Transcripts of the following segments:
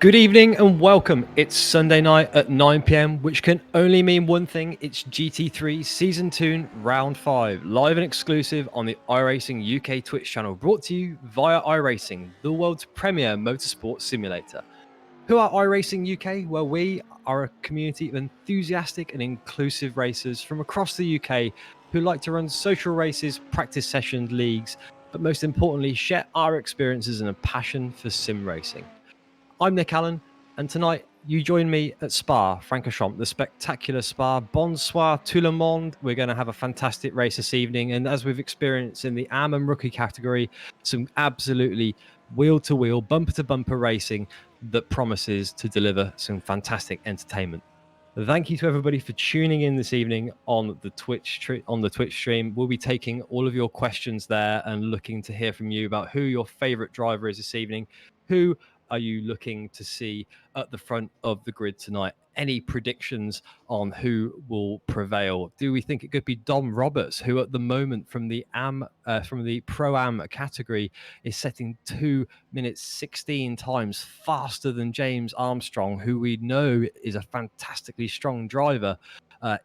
Good evening and welcome. It's Sunday night at 9 p.m, which can only mean one thing. It's GT3 Season 2, Round 5, live and exclusive on the iRacing UK Twitch channel, brought to you via iRacing, the world's premier motorsport simulator. Who are iRacing UK? Well, we are a community of enthusiastic and inclusive racers from across the UK who like to run social races, practice sessions, leagues, but most importantly, share our experiences and a passion for sim racing. I'm Nick Allen, and tonight you join me at Spa-Francorchamps, the spectacular Spa. Bonsoir tout le monde. We're going to have a fantastic race this evening, and as we've experienced in the AM and rookie category, some absolutely wheel-to-wheel, bumper-to-bumper racing that promises to deliver some fantastic entertainment. Thank you to everybody for tuning in this evening on the Twitch stream. We'll be taking all of your questions there and looking to hear from you about who your favorite driver is this evening. Who are you looking to see at the front of the grid tonight? Any predictions on who will prevail? Do we think it could be Dom Roberts, who at the moment from the Pro-Am category is setting 2 minutes 16 times faster than James Armstrong, who we know is a fantastically strong driver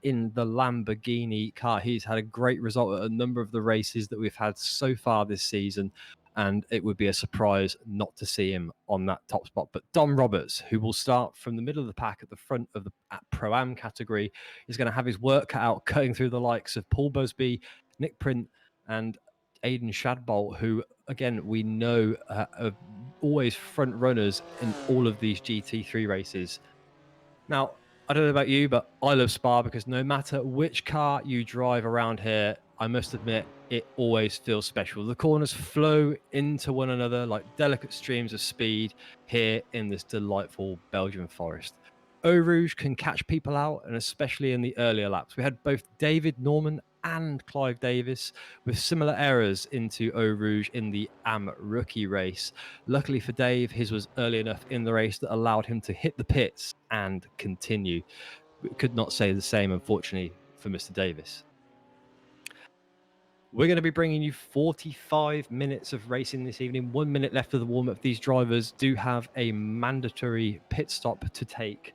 in the Lamborghini car. He's had a great result at a number of the races that we've had so far this season, and it would be a surprise not to see him on that top spot. But Dom Roberts, who will start from the middle of the pack at the front of the Pro-Am category, is going to have his work cut out cutting through the likes of Paul Busby, Nick Print, and Aiden Chabot, who, again, we know are always front runners in all of these GT3 races. Now, I don't know about you, but I love Spa because no matter which car you drive around here, I must admit, it always feels special. The corners flow into one another like delicate streams of speed here in this delightful Belgian forest. Eau Rouge can catch people out, and especially in the earlier laps. We had both David Norman and Clive Davis with similar errors into Eau Rouge in the AM rookie race. Luckily for Dave, his was early enough in the race that allowed him to hit the pits and continue. We could not say the same, unfortunately, for Mr. Davis. We're going to be bringing you 45 minutes of racing this evening. 1 minute left of the warm-up. These drivers do have a mandatory pit stop to take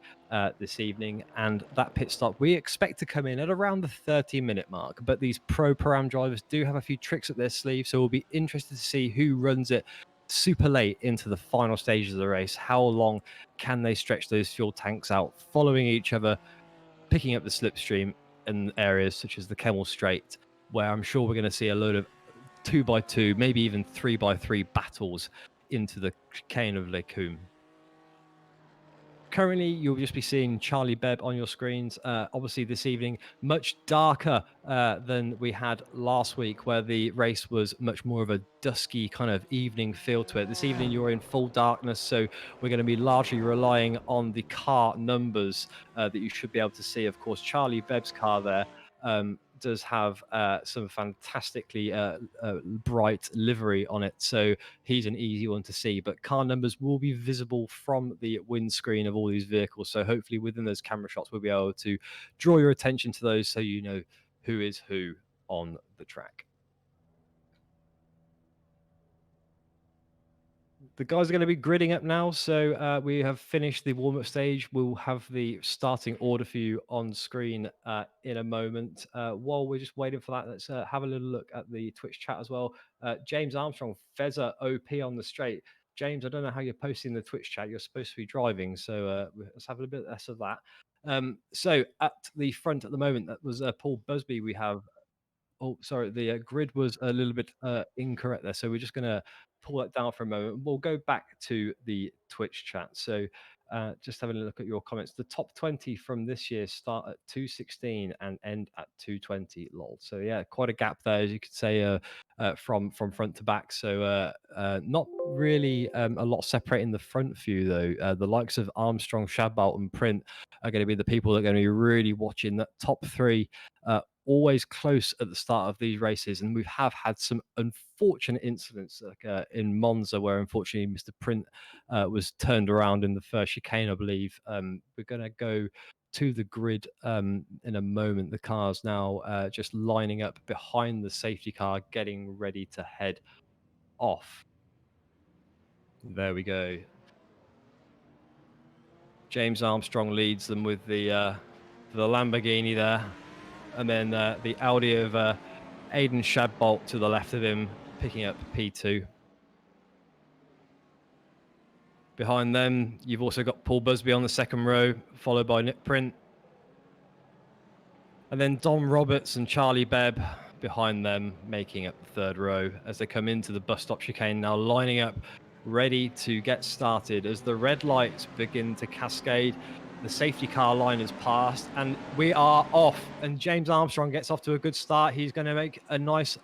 this evening, and that pit stop we expect to come in at around the 30-minute mark. But these Pro-Am drivers do have a few tricks up their sleeve, so we'll be interested to see who runs it super late into the final stages of the race. How long can they stretch those fuel tanks out, following each other, picking up the slipstream in areas such as the Kemmel Straight, where I'm sure we're going to see a load of 2x2, maybe even 3x3 battles into the chicane of Les Combes. Currently, you'll just be seeing Charlie Bebb on your screens. Obviously, this evening, much darker than we had last week, where the race was much more of a dusky kind of evening feel to it. This evening, you're in full darkness, so we're going to be largely relying on the car numbers that you should be able to see. Of course, Charlie Bebb's car there does have some fantastically bright livery on it, so he's an easy one to see. But car numbers will be visible from the windscreen of all these vehicles, so hopefully within those camera shots we'll be able to draw your attention to those so you know who is who on the track. The guys are going to be gridding up now, so we have finished the warm-up stage. We'll have the starting order for you on screen in a moment. While we're just waiting for that, let's have a little look at the Twitch chat as well. James Armstrong, Fezza OP on the straight. James, I don't know how you're posting the Twitch chat. You're supposed to be driving, so let's have a bit less of that. So at the front at the moment, that was Paul Busby. We have... Oh, sorry, the grid was a little bit incorrect there. So we're just going to pull that down for a moment. We'll go back to the Twitch chat. So just having a look at your comments. The top 20 from this year start at 216 and end at 220, lol. So yeah, quite a gap there, as you could say, from front to back. So not really a lot separating the front few, though. The likes of Armstrong, Chabot, and Print are going to be the people that are going to be really watching that top three. Always close at the start of these races, and we have had some unfortunate incidents like in Monza, where unfortunately Mr. Print was turned around in the first chicane, I believe. We're going to go to the grid in a moment. The car's now just lining up behind the safety car, getting ready to head off. There we go. James Armstrong leads them with the Lamborghini there, and then the Audi of Aiden Chabot to the left of him, picking up P2. Behind them, you've also got Paul Busby on the second row, followed by Nick Print. And then Dom Roberts and Charlie Bebb behind them, making up the third row as they come into the bus stop chicane, now lining up, ready to get started. As the red lights begin to cascade, the safety car line has passed and we are off. And James Armstrong gets off to a good start. He's going to make a nice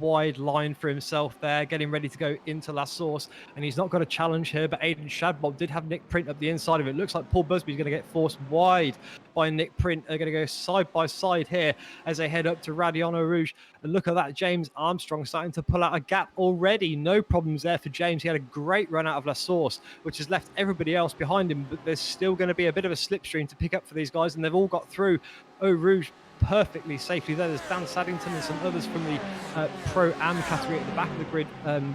wide line for himself there, getting ready to go into La Source, and he's not got a challenge here, but Aiden Chabot did have Nick Print up the inside of it. Looks like Paul Busby's going to get forced wide by Nick Print. They're going to go side by side here as they head up to Radiano Rouge, and look at that, James Armstrong starting to pull out a gap already. No problems there for James. He had a great run out of La Source, which has left everybody else behind him, but there's still going to be a bit of a slipstream to pick up for these guys, and they've all got through Eau Rouge perfectly safely there. There's Dan Saddington and some others from the Pro-Am category at the back of the grid,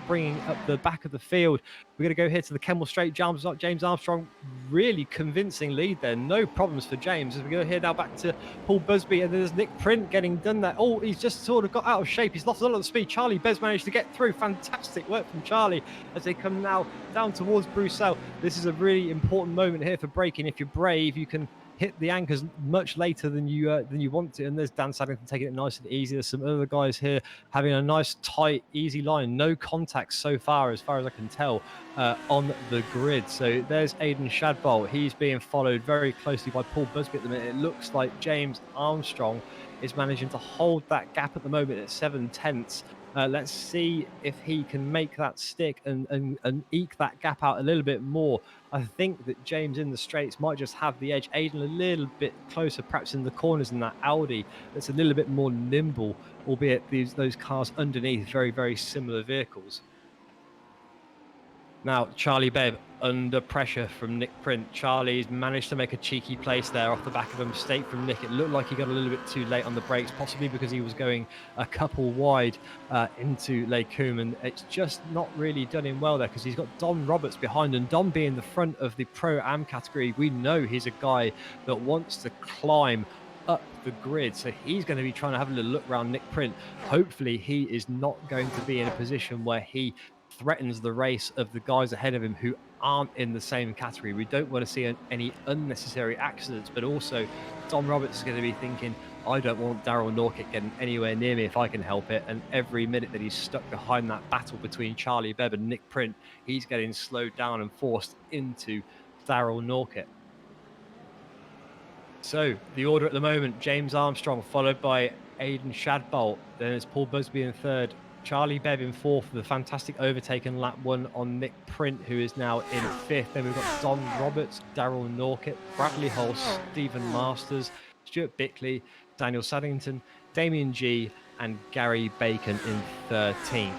bringing up the back of the field. We're going to go here to the Kemmel Straight. James Armstrong, really convincing lead there. No problems for James. As we go here now back to Paul Busby, and there's Nick Print getting done there. Oh, he's just sort of got out of shape. He's lost a lot of speed. Charlie Bez managed to get through. Fantastic work from Charlie as they come now down towards Bruxelles. This is a really important moment here for braking. If you're brave, you can hit the anchors much later than you want to. And there's Dan Saddington taking it nice and easy. There's some other guys here having a nice, tight, easy line. No contacts so far as I can tell, on the grid. So there's Aiden Chabot. He's being followed very closely by Paul Busby at the minute. It looks like James Armstrong is managing to hold that gap at the moment at 7/10. Let's see if he can make that stick and eke that gap out a little bit more. I think that James in the straights might just have the edge. Aiden a little bit closer, perhaps in the corners in that Audi. That's a little bit more nimble, albeit those cars underneath very, very similar vehicles. Now, Charlie Bebb under pressure from Nick Print. Charlie's managed to make a cheeky place there off the back of a mistake from Nick. It looked like he got a little bit too late on the brakes, possibly because he was going a couple wide into Les Combes, and it's just not really done him well there because he's got Dom Roberts behind, and Dom being the front of the Pro-Am category, we know he's a guy that wants to climb up the grid, so he's going to be trying to have a little look around Nick Print. Hopefully he is not going to be in a position where he threatens the race of the guys ahead of him who aren't in the same category. We don't want to see any unnecessary accidents, but also Dom Roberts is going to be thinking, I don't want Daryl Norca getting anywhere near me if I can help it. And every minute that he's stuck behind that battle between Charlie Bebb and Nick Print, he's getting slowed down and forced into Daryl Norca. So the order at the moment: James Armstrong followed by Aiden Chabot, then it's Paul Busby in third, Charlie Bebb in fourth with a fantastic overtake in lap one on Nick Print, who is now in fifth. Then we've got Don Roberts, Daryl Norca, Bradley Hulse, Stephen Masters, Stuart Bickley, Daniel Saddington, Damien G, and Gary Bacon in 13th.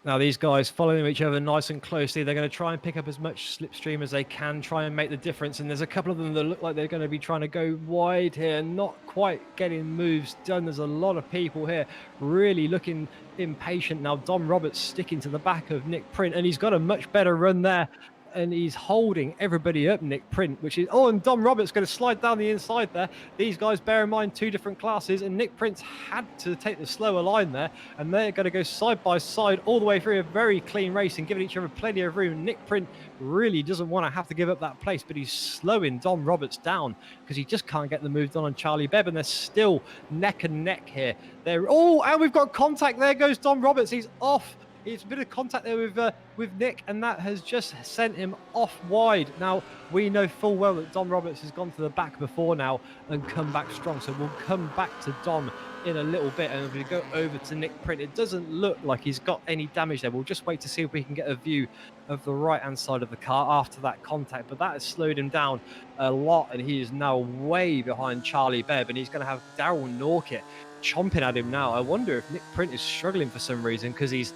Now, these guys following each other nice and closely. They're going to try and pick up as much slipstream as they can, try and make the difference. And there's a couple of them that look like they're going to be trying to go wide here, not quite getting moves done. There's a lot of people here really looking impatient. Now, Dom Roberts sticking to the back of Nick Print, and he's got a much better run there. And he's holding everybody up, Nick Print, which is... Oh, and Dom Roberts going to slide down the inside there. These guys, bear in mind, two different classes, and Nick Print's had to take the slower line there, and they're going to go side by side all the way through a very clean race and giving each other plenty of room. Nick Print really doesn't want to have to give up that place, but he's slowing Dom Roberts down because he just can't get the move done on Charlie Bebb, and they're still neck and neck here. Oh, and we've got contact. There goes Dom Roberts. He's off. It's a bit of contact there with Nick, and that has just sent him off wide. Now, we know full well that Dom Roberts has gone to the back before now and come back strong. So we'll come back to Dom in a little bit, and if we go over to Nick Print, it doesn't look like he's got any damage there. We'll just wait to see if we can get a view of the right-hand side of the car after that contact, but that has slowed him down a lot, and he is now way behind Charlie Bebb, and he's going to have Daryl Norca chomping at him now. I wonder if Nick Print is struggling for some reason, because he's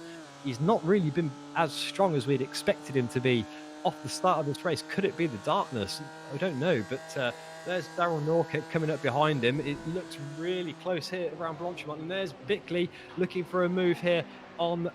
not really been as strong as we'd expected him to be off the start of this race. Could it be the darkness? I don't know, but there's Daryl Norca coming up behind him. It looks really close here around Blanchimont, and there's Bickley looking for a move here on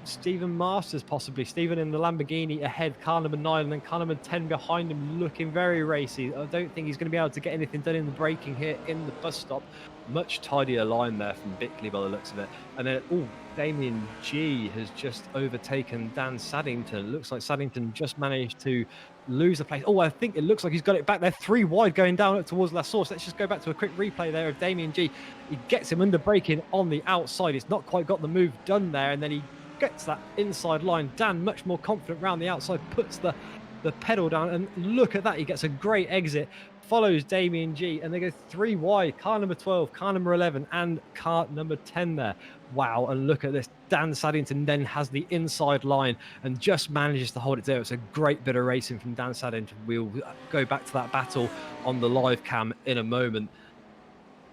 Stephen Masters, possibly. Stephen in the Lamborghini ahead, car number 9, and then car number 10 behind him, looking very racy. I don't think he's going to be able to get anything done in the braking here in the bus stop. Much tidier line there from Bickley by the looks of it. And then, Damien G has just overtaken Dan Saddington. Looks like Saddington just managed to lose the place. I think it looks like he's got it back there, 3 wide going down up towards La Source. Let's just go back to a quick replay there of Damien G. He gets him under braking on the outside. He's not quite got the move done there, and then he gets that inside line. Dan, much more confident round the outside, puts the pedal down, and look at that. He gets a great exit, follows Damien G, and they go 3 wide. Car number 12, car number 11, and car number 10 there. Wow, and look at this. Dan Saddington then has the inside line and just manages to hold it there. It's a great bit of racing from Dan Saddington. We'll go back to that battle on the live cam in a moment.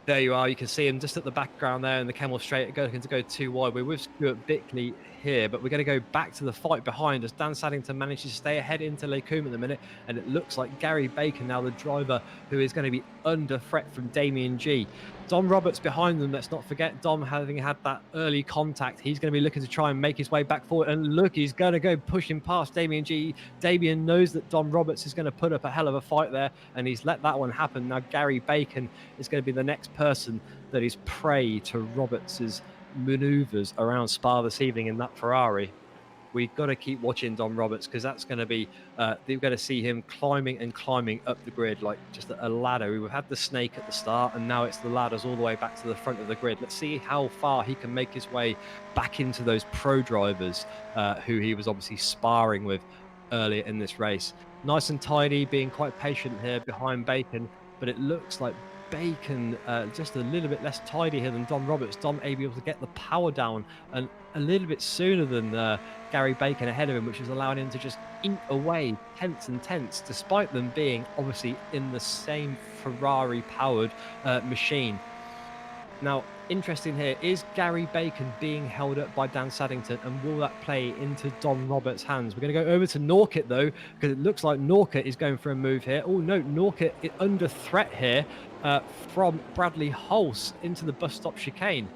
There you are. You can see him just at the background there in the Kemmel Straight, going to go 2 wide. We're with Stuart Bickley here, but we're going to go back to the fight behind us. Dan Saddington manages to stay ahead into Lacoum at the minute, and it looks like Gary Bacon now the driver who is going to be under threat from Damien G. Dom Roberts behind them. Let's not forget Dom, having had that early contact, he's going to be looking to try and make his way back forward, and look, he's going to go pushing past Damien G. Damien knows that Dom Roberts is going to put up a hell of a fight there, and he's let that one happen. Now Gary Bacon is going to be the next person that is prey to Roberts's maneuvers around Spa this evening in that Ferrari. We've got to keep watching Dom Roberts, because that's going to be they're going to see him climbing and climbing up the grid like just a ladder. We've had the snake at the start, and now it's the ladders all the way back to the front of the grid. Let's see how far he can make his way back into those pro drivers who he was obviously sparring with earlier in this race. Nice and tidy, being quite patient here behind Bacon, but it looks like Bacon just a little bit less tidy here than Dom Roberts. Dom able to get the power down and a little bit sooner than Gary Bacon ahead of him, which is allowing him to just eat away tenths and tenths, despite them being obviously in the same Ferrari powered machine. Now, interesting here, is Gary Bacon being held up by Dan Saddington, and will that play into Dom Roberts' hands? We're going to go over to Norca though, because it looks like Norca is going for a move here. Oh no, Norca is under threat here from Bradley Hulse into the bus stop chicane.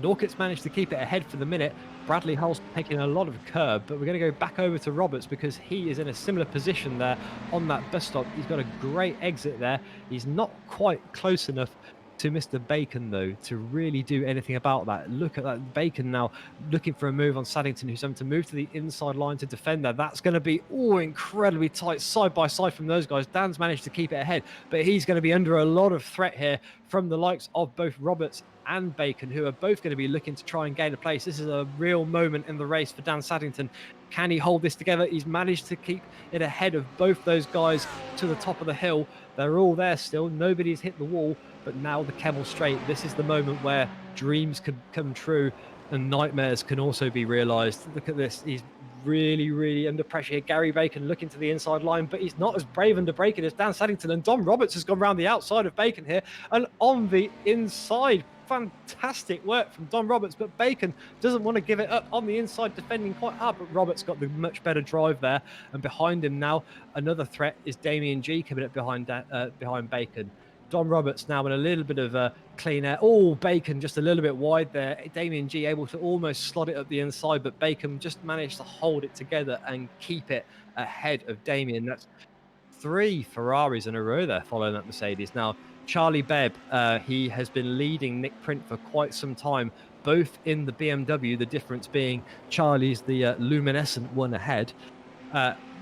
Norca's managed to keep it ahead for the minute. Bradley Hulse taking a lot of curb, but we're going to go back over to Roberts because he is in a similar position there on that bus stop. He's got a great exit there. He's not quite close enough to Mr. Bacon though to really do anything about that. Look at that, Bacon now looking for a move on Saddington, who's having to move to the inside line to defend there. That's going to be incredibly tight side by side from those guys. Dan's managed to keep it ahead, but he's going to be under a lot of threat here from the likes of both Roberts and Bacon, who are both going to be looking to try and gain a place. This is a real moment in the race for Dan Saddington. Can he hold this together? He's managed to keep it ahead of both those guys to the top of the hill. They're all there still. Nobody's hit the wall, but now the Kemmel Straight. This is the moment where dreams can come true and nightmares can also be realised. Look at this. He's really, really under pressure here. Gary Bacon looking to the inside line, but he's not as brave under braking as Dan Saddington. And Dom Roberts has gone around the outside of Bacon here and on the inside. Fantastic work from Dom Roberts, but Bacon doesn't want to give it up on the inside, defending quite hard, but Roberts got the much better drive there. And behind him now, another threat is Damien G coming up behind Bacon. Dom Roberts now in a little bit of clean air. Bacon just a little bit wide there. Damien G able to almost slot it up the inside, but Bacon just managed to hold it together and keep it ahead of Damien. That's 3 Ferraris in a row there following that Mercedes. Now, Charlie Bebb, he has been leading Nick Print for quite some time, both in the BMW, the difference being Charlie's the luminescent one ahead.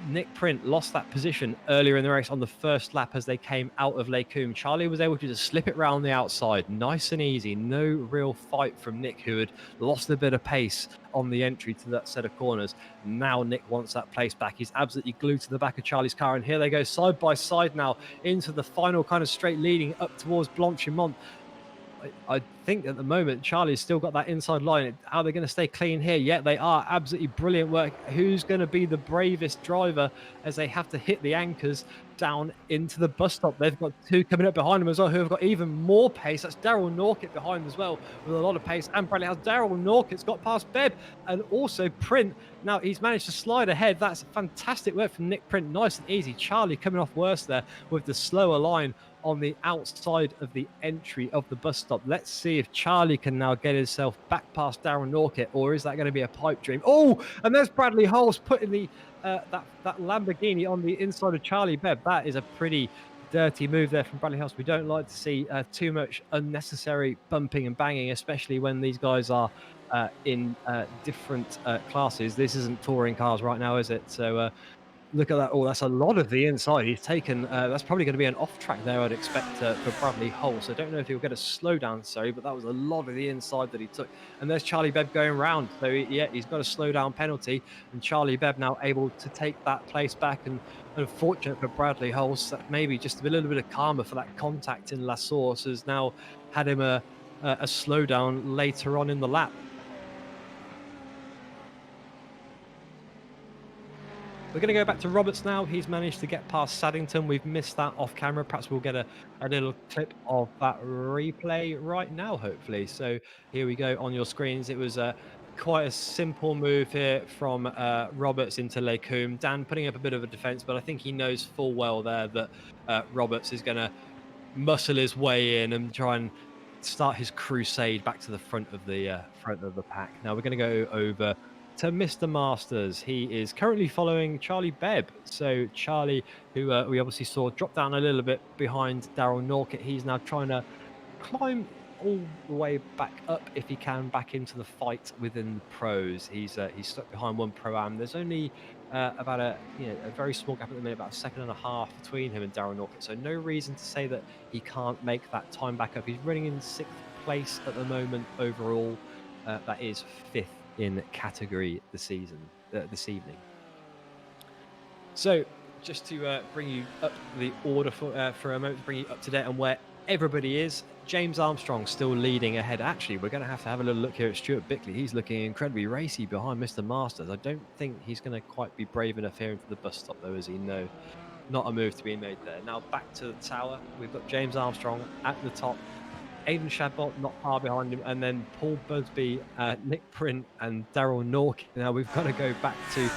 Nick Print lost that position earlier in the race on the first lap as they came out of Lacoum. Charlie was able to just slip it round the outside, nice and easy. No real fight from Nick, who had lost a bit of pace on the entry to that set of corners. Now Nick wants that place back. He's absolutely glued to the back of Charlie's car, and here they go side by side now into the final kind of straight leading up towards Blanchimont. I think at the moment Charlie's still got that inside line. Are they going to stay clean here? Yeah, they are. Absolutely brilliant work. Who's going to be the bravest driver as they have to hit the anchors? down into the bus stop. They've got two coming up behind them as well, who have got even more pace. That's Daryl Norca behind as well, with a lot of pace. And Bradley has Daryl Norca's got past Beb and also Print. Now he's managed to slide ahead. That's fantastic work from Nick Print. Nice and easy. Charlie coming off worse there with the slower line on the outside of the entry of the bus stop. Let's see if Charlie can now get himself back past Daryl Norca, or is that going to be a pipe dream? Oh, and there's Bradley Hulse putting the that Lamborghini on the inside of Charlie Bebb. That is a pretty dirty move there from Bradley Hulse. We don't like to see too much unnecessary bumping and banging, especially when these guys are in different classes. This isn't touring cars right now, is it? So look at that. Oh, that's a lot of the inside. He's taken, that's probably going to be an off track there, I'd expect, for Bradley Hulse. I don't know if he'll get a slowdown, sorry, but that was a lot of the inside that he took. And there's Charlie Bebb going round. So, yeah, he's got a slowdown penalty. And Charlie Bebb now able to take that place back. And unfortunate for Bradley Hulse, that maybe just a little bit of karma for that contact in La Source has now had him a slowdown later on in the lap. We're going to go back to Roberts now. He's managed to get past Saddington. We've missed that off camera. Perhaps we'll get a little clip of that replay right now, hopefully. So here we go on your screens. It was quite a simple move here from Roberts into Lecombe. Dan putting up a bit of a defense, but I think he knows full well there that Roberts is going to muscle his way in and try and start his crusade back to the front of the pack. Now we're going to go over to Mr. Masters. He is currently following Charlie Bebb. So Charlie, who we obviously saw drop down a little bit behind Daryl Norca, he's now trying to climb all the way back up if he can back into the fight within the pros. He's stuck behind one pro-am. There's only about a very small gap at the minute, about a second and a half between him and Daryl Norca. So no reason to say that he can't make that time back up. He's running in 6th place at the moment overall. That is 5th in category this evening. So just to bring you up the order for a moment, to bring you up to date on where everybody is. James Armstrong still leading ahead. Actually, we're going to have a little look here at Stuart Bickley. He's looking incredibly racy behind Mr. Masters. I don't think he's going to quite be brave enough here into the bus stop, though, as he know. Not a move to be made there. Now back to the tower. We've got James Armstrong at the top. Aiden Chabot not far behind him, and then Paul Busby, Nick Print, and Daryl Norca. Now we've got to go back to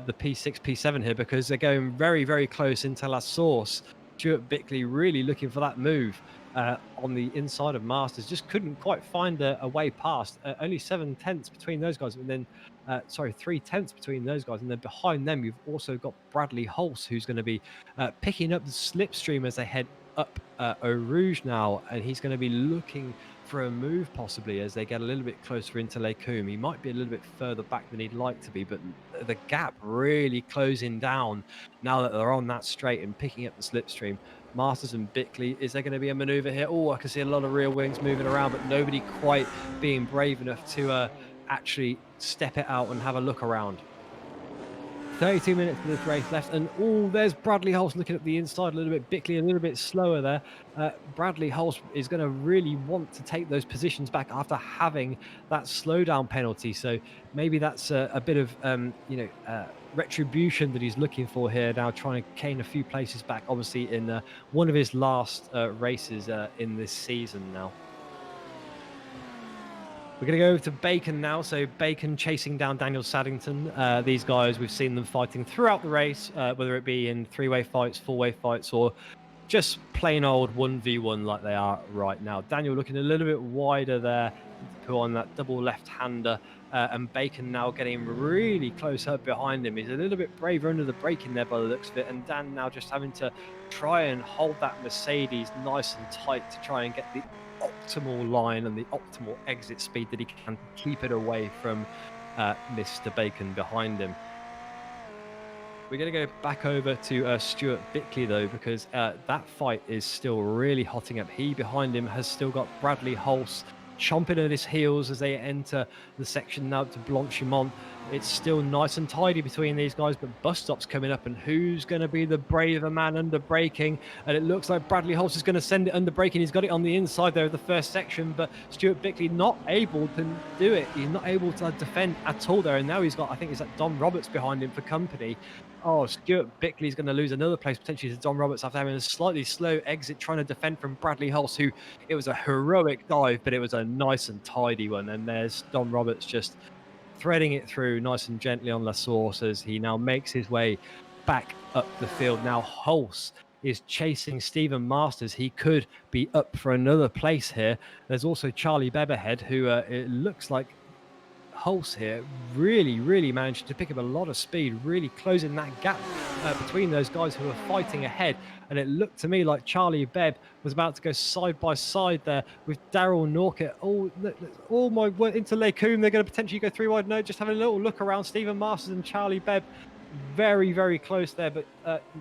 the P6, P7 here, because they're going very, very close into La Source. Stuart Bickley really looking for that move on the inside of Masters. Just couldn't quite find a way past. Only 7/10 between those guys, and then 3/10 between those guys, and then behind them you've also got Bradley Hulse, who's going to be picking up the slipstream as they head up Eau Rouge now, and he's going to be looking for a move possibly as they get a little bit closer into Lecombe. He might be a little bit further back than he'd like to be, but the gap really closing down now that they're on that straight and picking up the slipstream. Masters and Bickley, is there going to be a maneuver here? Oh, I can see a lot of rear wings moving around, but nobody quite being brave enough to actually step it out and have a look around. 32 minutes of this race left, and there's Bradley Hulse looking at the inside a little bit. Bickley a little bit slower there. Bradley Hulse is going to really want to take those positions back after having that slowdown penalty. So maybe that's a bit of retribution that he's looking for here now, trying to gain a few places back. Obviously, in one of his last races in this season now. We're going to go over to Bacon now. So Bacon chasing down Daniel Saddington. These guys, we've seen them fighting throughout the race, whether it be in 3-way fights, 4-way fights, or just plain old 1v1 like they are right now. Daniel looking a little bit wider there, put on that double left-hander, and Bacon now getting really close up behind him. He's a little bit braver under the braking there by the looks of it, and Dan now just having to try and hold that Mercedes nice and tight to try and get the optimal line and the optimal exit speed that he can to keep it away from Mr. Bacon behind him. We're going to go back over to Stuart Bickley though, because that fight is still really hotting up. He behind him has still got Bradley Hulse chomping at his heels as they enter the section now to Blanchimont. It's still nice and tidy between these guys, but bus stops coming up, and who's going to be the braver man under braking? And it looks like Bradley Holtz is going to send it under braking. He's got it on the inside there of the first section, but Stuart Bickley not able to do it. He's not able to defend at all there. And now he's got, I think it's like Dom Roberts behind him for company. Oh, Stuart Bickley's going to lose another place potentially to Dom Roberts after having a slightly slow exit trying to defend from Bradley Holtz, who it was a heroic dive, but it was a nice and tidy one. And there's Dom Roberts just threading it through nice and gently on La Source as he now makes his way back up the field. Now Hulse is chasing Stephen Masters. He could be up for another place here. There's also Charlie Bebb ahead, who it looks like Hulse here really managed to pick up a lot of speed, really closing that gap between those guys who were fighting ahead. And it looked to me like Charlie Bebb was about to go side by side there with Daryl Norca. Oh my word, into Lacoum. They're going to potentially go 3 wide. No, just having a little look around. Stephen Masters and Charlie Bebb very close there, but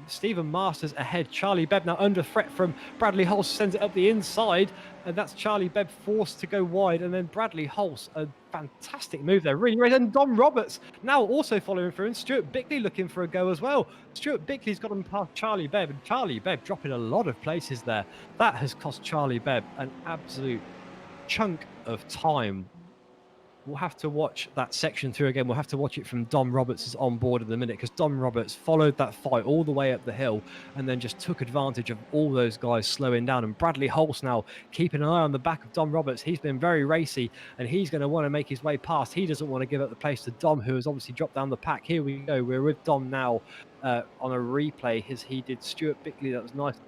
Stephen Masters ahead. Charlie Bebb now under threat from Bradley Holtz, sends it up the inside, and that's Charlie Bebb forced to go wide, and then Bradley Holtz, a fantastic move there, really great. And Dom Roberts now also following through, and Stuart Bickley looking for a go as well. Stuart Bickley's got him past Charlie Bebb, and Charlie Bebb dropping a lot of places there. That has cost Charlie Bebb an absolute chunk of time. We'll have to watch that section through again. We'll have to watch it from Dom Roberts' on board in a minute, because Dom Roberts followed that fight all the way up the hill and then just took advantage of all those guys slowing down. And Bradley Holtz now keeping an eye on the back of Dom Roberts. He's been very racy and he's going to want to make his way past. He doesn't want to give up the place to Dom, who has obviously dropped down the pack. Here we go. We're with Dom now on a replay as he did Stuart Bickley. That was nice,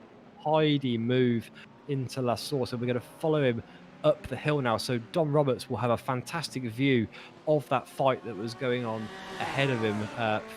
tidy move into La Source, and we're going to follow him up the hill now. So Dom Roberts will have a fantastic view of that fight that was going on ahead of him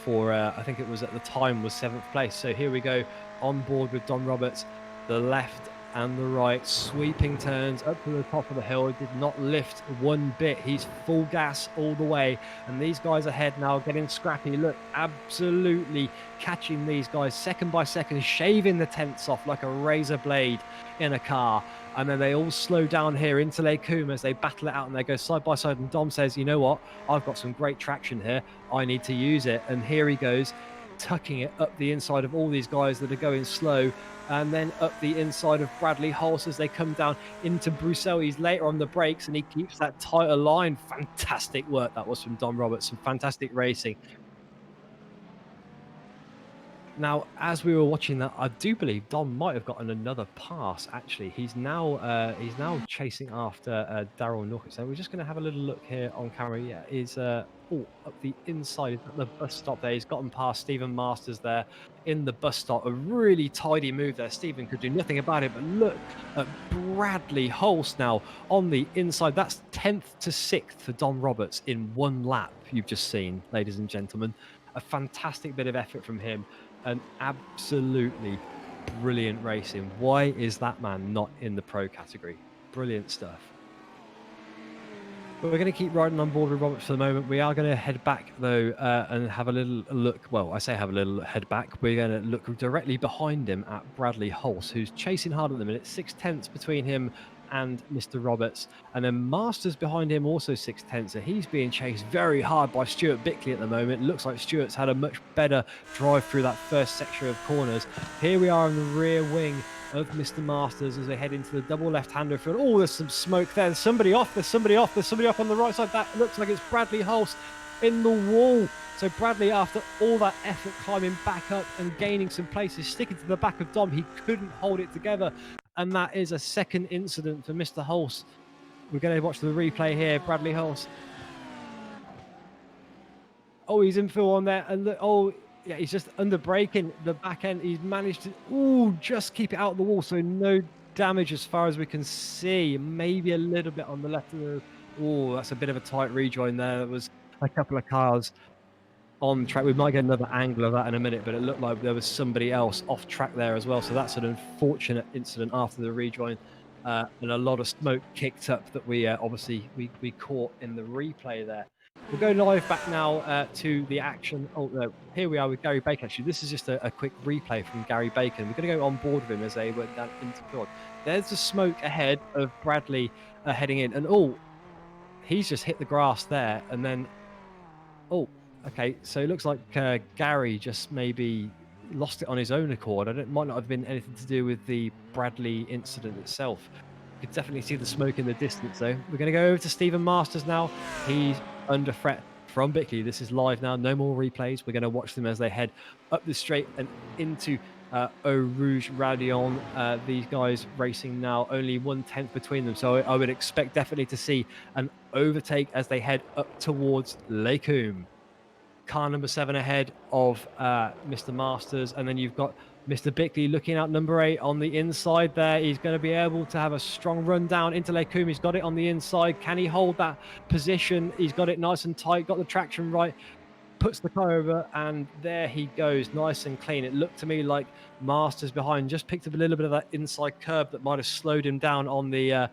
for I think it was at the time was 7th place. So here we go on board with Dom Roberts, the left and the right, sweeping turns up to the top of the hill. Did not lift one bit. He's full gas all the way, and these guys ahead now getting scrappy. Look, absolutely catching these guys second by second, shaving the tents off like a razor blade in a car. And then they all slow down here into Lacoum as they battle it out, and they go side by side. And Dom says, you know what? I've got some great traction here. I need to use it. And here he goes, tucking it up the inside of all these guys that are going slow, and then up the inside of Bradley Holtz as they come down into Bruxelles. He's later on the brakes, and he keeps that tighter line. Fantastic work that was from Dom Roberts. Some fantastic racing. Now, as we were watching that, I do believe Dom might have gotten another pass. Actually, he's now chasing after Daryl Norca. So we're just going to have a little look here on camera. Yeah, is up the inside at the bus stop there. He's gotten past Stephen Masters there in the bus stop. A really tidy move there. Stephen could do nothing about it, but look at Bradley Holtz now on the inside. That's 10th to 6th for Dom Roberts in one lap. You've just seen, ladies and gentlemen, a fantastic bit of effort from him. An absolutely brilliant racing. Why is that man not in the pro category? Brilliant stuff. But we're going to keep riding on board with Roberts for the moment. We are going to head back, though, and have a little look. Well, I say have a little head back. We're going to look directly behind him at Bradley Holtz, who's chasing hard at the minute. 6/10 between him and Mr. Roberts. And then Masters behind him, also 6/10. So he's being chased very hard by Stuart Bickley at the moment. It looks like Stuart's had a much better drive through that first section of corners. Here we are in the rear wing of Mr. Masters as they head into the double left-hander field. Oh, there's some smoke there. There's somebody off on the right side. That looks like it's Bradley Holtz in the wall. So Bradley, after all that effort climbing back up and gaining some places, sticking to the back of Dom, he couldn't hold it together. And that is a second incident for Mr. Holtz. We're going to watch the replay here. Bradley Holtz. Oh, he's in full on there. And look, oh, yeah, he's just under braking the back end. He's managed to just keep it out of the wall, so no damage as far as we can see. Maybe a little bit on the left of the. Oh, that's a bit of a tight rejoin there. There was a couple of cars on track. We might get another angle of that in a minute, but it looked like there was somebody else off track there as well. So that's an unfortunate incident after the rejoin, and a lot of smoke kicked up that we obviously we caught in the replay there. We'll go live back now to the action. Oh, no, here we are with Gary Bacon. Actually, this is just a quick replay from Gary Bacon. We're going to go on board with him as they went down into field. There's the smoke ahead of Bradley heading in. And, he's just hit the grass there. And then Oh, okay. So it looks like Gary just maybe lost it on his own accord. It might not have been anything to do with the Bradley incident itself. Could definitely see the smoke in the distance, though. We're going to go over to Stephen Masters now. He's under threat from Bickley. This is live now. No more replays. We're going to watch them as they head up the straight and into Eau Rouge Radion. These guys racing now, only 1/10 between them. So I would expect definitely to see an overtake as they head up towards Lake Coombe. Car number 7 ahead of Mr. Masters, and then you've got Mr. Bickley looking out number 8 on the inside there. He's going to be able to have a strong run down into Lake Coombe. He's got it on the inside. Can he hold that position? He's got it nice and tight, got the traction right, puts the car over, and there he goes, nice and clean. It looked to me like Masters behind just picked up a little bit of that inside curb that might have slowed him down on the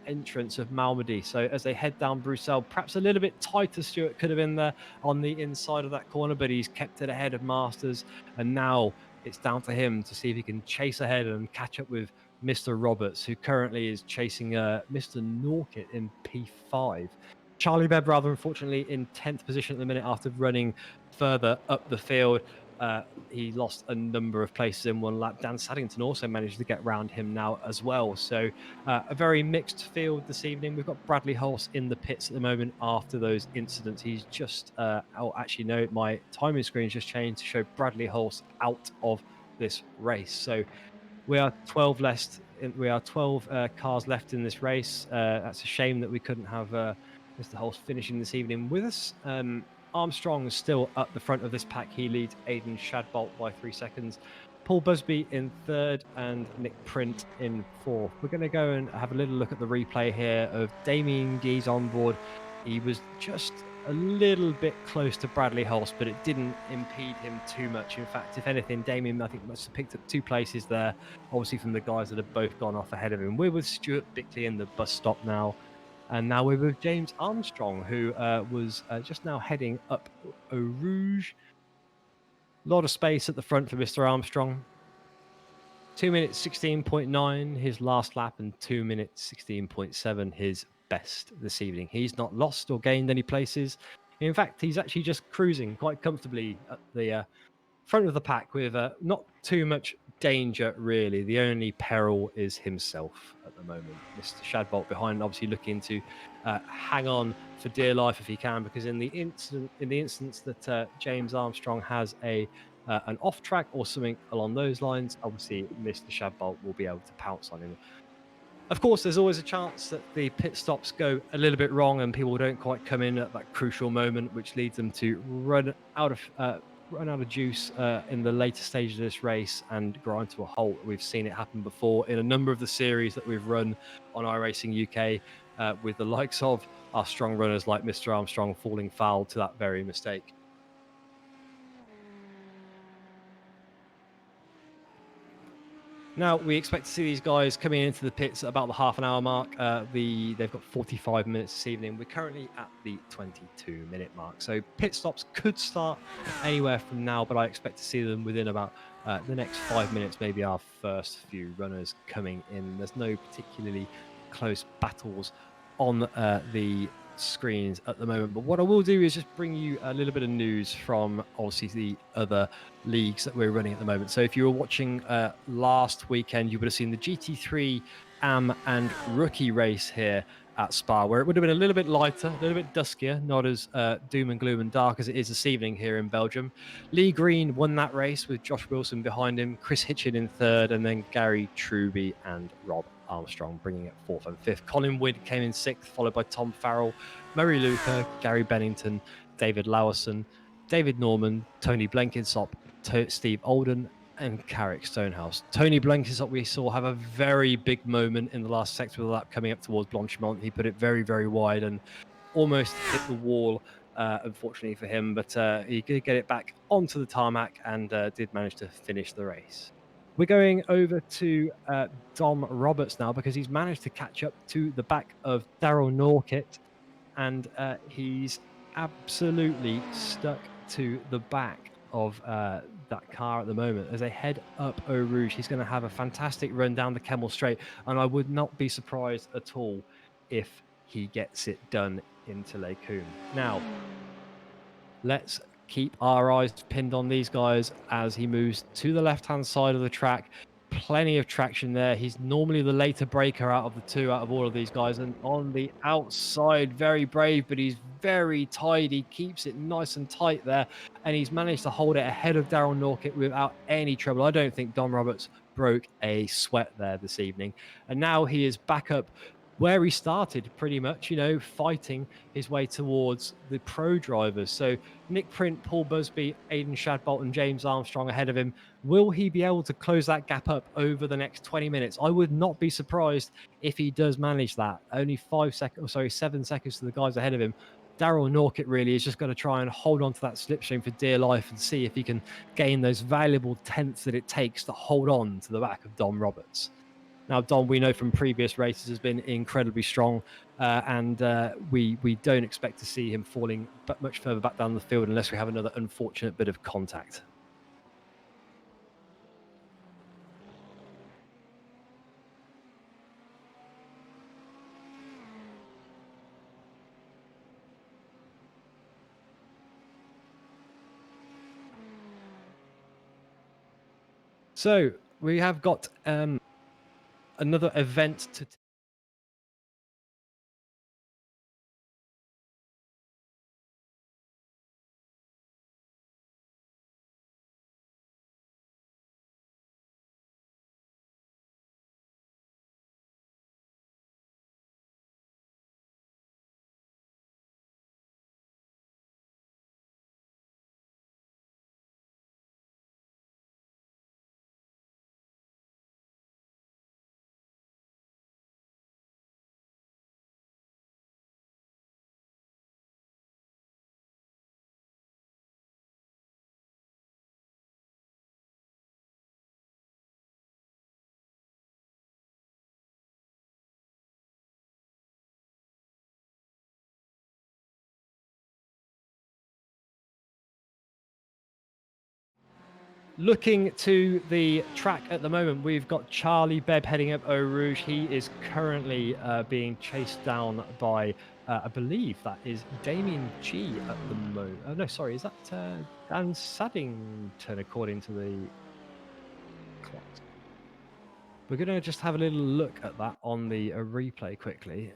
entrance of Malmedy. So as they head down Bruxelles, perhaps a little bit tighter, Stuart could have been there on the inside of that corner, but he's kept it ahead of Masters, and now it's down to him to see if he can chase ahead and catch up with Mr. Roberts, who currently is chasing Mr. Norca in P5. Charlie Bebb, rather unfortunately, in 10th position at the minute after running further up the field. He lost a number of places in one lap. Dan Saddington also managed to get round him now as well. So a very mixed field this evening. We've got Bradley Hulse in the pits at the moment after those incidents. He's just, oh, actually, no, my timing screen's just changed to show Bradley Hulse out of this race. So we are 12 left. We are 12 cars left in this race. That's a shame that we couldn't have Mr. Hulse finishing this evening with us. Armstrong is still at the front of this pack. He leads Aiden Chabot by 3 seconds. Paul Busby in third and Nick Print in fourth. We're going to go and have a little look at the replay here of Damien Guise on board. He was just a little bit close to Bradley Hulse, but it didn't impede him too much. In fact, if anything, Damien, I think, must have picked up 2 places there, obviously from the guys that have both gone off ahead of him. We're with Stuart Bickley in the bus stop now. And now we're with James Armstrong, who was just now heading up Eau Rouge. A lot of space at the front for Mr. Armstrong. 2 minutes 16.9 his last lap, and 2 minutes 16.7 his best this evening. He's not lost or gained any places. In fact, he's actually just cruising quite comfortably at the front of the pack with not too much danger, really. The only peril is himself at the moment. Mr. Shadbolt behind, obviously looking to hang on for dear life if he can, because in the instance that James Armstrong has an off track or something along those lines, obviously Mr. Shadbolt will be able to pounce on him. Of course, there's always a chance that the pit stops go a little bit wrong and people don't quite come in at that crucial moment, which leads them to run out of juice in the later stages of this race and grind to a halt. We've seen it happen before in a number of the series that we've run on iRacing UK, with the likes of our strong runners like Mr. Armstrong falling foul to that very mistake. Now, we expect to see these guys coming into the pits at about the half an hour mark. They've got 45 minutes this evening. We're currently at the 22-minute mark. So pit stops could start anywhere from now, but I expect to see them within about the next 5 minutes, maybe our first few runners coming in. There's no particularly close battles on the screens at the moment, but what I will do is just bring you a little bit of news from obviously the other leagues that we're running at the moment. So if you were watching last weekend, you would have seen the GT3 AM and rookie race here at Spa, where it would have been a little bit lighter, a little bit duskier, not as doom and gloom and dark as it is this evening here in Belgium. Lee Green won that race with Josh Wilson behind him, Chris Hitchin in third, and then Gary Truby and Rob Armstrong bringing it fourth and fifth. Colin Wood came in sixth, followed by Tom Farrell, Murray Luca, Gary Bennington, David Lowerson, David Norman, Tony Blenkinsop, Steve Olden, and Carrick Stonehouse. Tony Blenkinsop we saw have a very big moment in the last sector of the lap coming up towards Blanchimont. He put it very, very wide and almost hit the wall, unfortunately for him, but he did get it back onto the tarmac and did manage to finish the race. We're going over to Dom Roberts now, because he's managed to catch up to the back of Daryl Norca, and he's absolutely stuck to the back of that car at the moment. As they head up Eau Rouge, he's going to have a fantastic run down the Kemmel Straight, and I would not be surprised at all if he gets it done into Lake. Now, let's keep our eyes pinned on these guys as he moves to the left-hand side of the track. Plenty of traction there. He's normally the later breaker out of the two, out of all of these guys. And on the outside, very brave, but he's very tight. He keeps it nice and tight there. And he's managed to hold it ahead of Daryl Norca without any trouble. I don't think Dom Roberts broke a sweat there this evening. And now he is back up where he started, pretty much, fighting his way towards the pro drivers. So Nick Print, Paul Busby, Aiden Chabot, and James Armstrong ahead of him. Will he be able to close that gap up over the next 20 minutes? I would not be surprised if he does manage that. Only 7 seconds to the guys ahead of him. Daryl Norca really is just going to try and hold on to that slipstream for dear life and see if he can gain those valuable tenths that it takes to hold on to the back of Dom Roberts. Now, Dom, we know from previous races has been incredibly strong, and we don't expect to see him falling much further back down the field unless we have another unfortunate bit of contact. So we have got another event to Looking to the track at the moment, we've got Charlie Bebb heading up Eau Rouge. He is currently being chased down by, I believe that is Damien G at the moment. Oh, no, sorry. Is that Dan Saddington, according to the clock? We're going to just have a little look at that on the replay quickly.